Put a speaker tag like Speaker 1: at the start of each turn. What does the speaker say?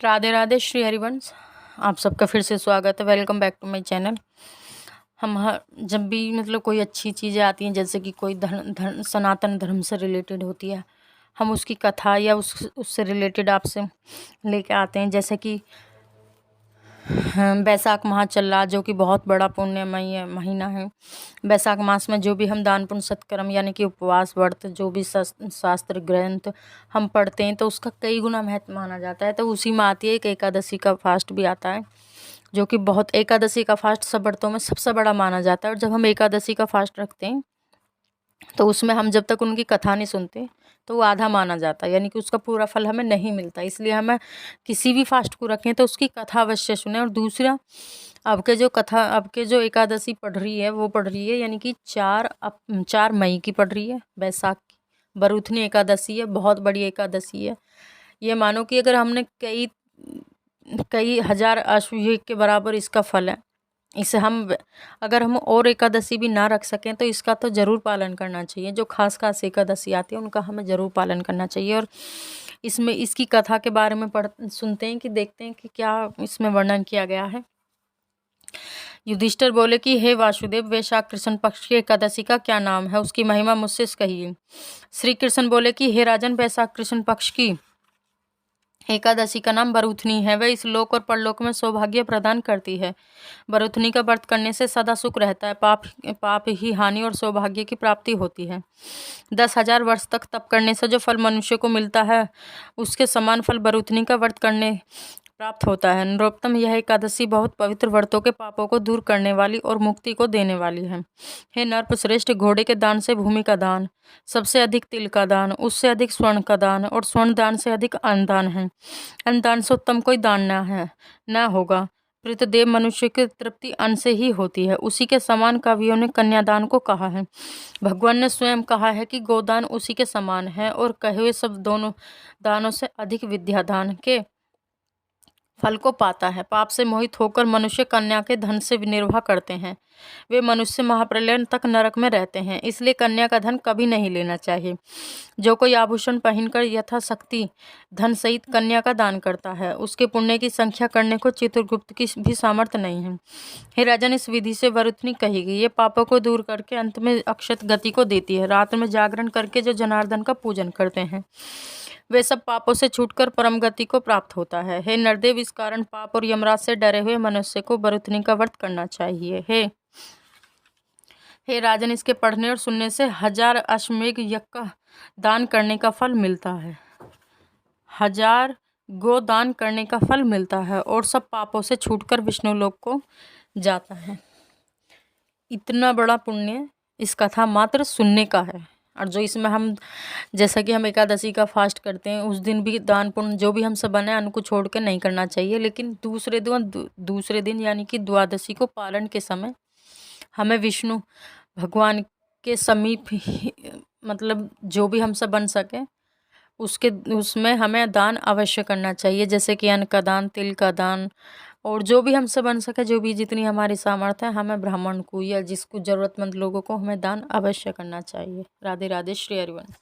Speaker 1: राधे राधे श्री हरिवंश। आप सबका फिर से स्वागत है। Welcome back to my channel. हम जब भी कोई अच्छी चीज़ें आती हैं, जैसे कि कोई धर्म सनातन धर्म से रिलेटेड होती है, हम उसकी कथा या उससे रिलेटेड आपसे लेके आते हैं। जैसे कि बैसाख माह चल रहा, जो कि बहुत बड़ा पुण्यमय महीना है। बैसाख मास में जो भी हम दान पुण्य सत्कर्म यानी कि उपवास व्रत जो भी शास्त्र ग्रंथ हम पढ़ते हैं, तो उसका कई गुना महत्व माना जाता है। तो उसी में आती है एक एकादशी का फास्ट भी आता है, जो कि बहुत एकादशी का फास्ट सब व्रतों में सबसे बड़ा माना जाता है। और जब हम एकादशी का फास्ट रखते हैं तो उसमें हम जब तक उनकी कथा नहीं सुनते तो वो आधा माना जाता है, यानी कि उसका पूरा फल हमें नहीं मिलता। इसलिए हमें किसी भी फास्ट को रखें तो उसकी कथा अवश्य सुने। और दूसरा, अब के जो एकादशी पढ़ रही है वो पढ़ रही है यानी कि 4 मई की पढ़ रही है, बैसाख की बरूथनी एकादशी है, बहुत बड़ी एकादशी है। ये मानो कि अगर हमने कई हजार अश्वयुग के बराबर इसका फल है। इसे अगर हम और एकादशी भी ना रख सकें तो इसका तो ज़रूर पालन करना चाहिए। जो खास एकादशी आती है उनका हमें ज़रूर पालन करना चाहिए। और इसमें इसकी कथा के बारे में सुनते हैं कि देखते हैं कि क्या इसमें वर्णन किया गया है। युधिष्ठिर बोले कि हे वासुदेव, वैशाख कृष्ण पक्ष की एकादशी का क्या नाम है, उसकी महिमा मुझसे कहिए। श्री कृष्ण बोले कि हे राजन, वैशाख कृष्ण पक्ष की एकादशी का नाम बरूथनी है। वह इस लोक और परलोक में सौभाग्य प्रदान करती है। बरूथनी का व्रत करने से सदा सुख रहता है, पाप ही हानि और सौभाग्य की प्राप्ति होती है। 10,000 वर्ष तक तप करने से जो फल मनुष्य को मिलता है, उसके समान फल बरूथनी का व्रत करने प्राप्त होता है। नरोत्तम, यह एकादशी बहुत पवित्र व्रतों के पापों को दूर करने वाली और मुक्ति को देने वाली है। हे नरपश्रेष्ठ, घोड़े के दान से भूमि का दान, सबसे अधिक तिल का दान, उससे अधिक स्वर्ण का दान और स्वर्ण दान से अधिक अन्न दान है। अन्न दान से उत्तम कोई दान न होगा। पृथ्वीदेव, मनुष्य की तृप्ति अन्न से ही होती है। उसी के समान कवियों ने कन्यादान को कहा है। भगवान ने स्वयं कहा है कि गोदान उसी के समान है और कहे हुए सब दोनों दानों से अधिक विद्यादान के फल को पाता है। पाप से मोहित होकर मनुष्य कन्या के धन से निर्वाह करते हैं। वे मनुष्य महाप्रलय तक नरक में रहते हैं, इसलिए कन्या का धन कभी नहीं लेना चाहिए। जो कोई आभूषण पहनकर यथाशक्ति धन सहित कन्या का दान करता है, उसके पुण्य की संख्या करने को चित्रगुप्त की भी सामर्थ्य नहीं है। हे राजन, इस विधि से वरुथनी कही गई। ये पापों को दूर करके अंत में अक्षत गति को देती है। रात में जागरण करके जो जनार्दन का पूजन करते हैं, वे सब पापों से छूटकर परम गति को प्राप्त होता है। हे नरदेव, इस कारण पाप और यमराज से डरे हुए मनुष्य को बरूथनी का व्रत करना चाहिए। हे राजन, इसके पढ़ने और सुनने से 1000 अश्वमेघ यज्ञ का दान करने का फल मिलता है। 1000 गो दान करने का फल मिलता है और सब पापों से छूटकर विष्णु लोक को जाता है। इतना बड़ा पुण्य इस कथा मात्र सुनने का है। और जो इसमें हम, जैसा कि हम एकादशी का फास्ट करते हैं, उस दिन भी दान पुण्य जो भी हमसे बने अन्न को छोड़ के नहीं करना चाहिए। लेकिन दूसरे दिन यानी कि द्वादशी को पालन के समय हमें विष्णु भगवान के समीप जो भी हमसे बन सके उसमें हमें दान अवश्य करना चाहिए। जैसे कि अन्न का दान, तिल का दान, और जो भी हमसे बन सके, जो भी जितनी हमारी सामर्थ्य है, हमें ब्राह्मण को या जिसको ज़रूरतमंद लोगों को हमें दान अवश्य करना चाहिए। राधे राधे श्री हरिवंश।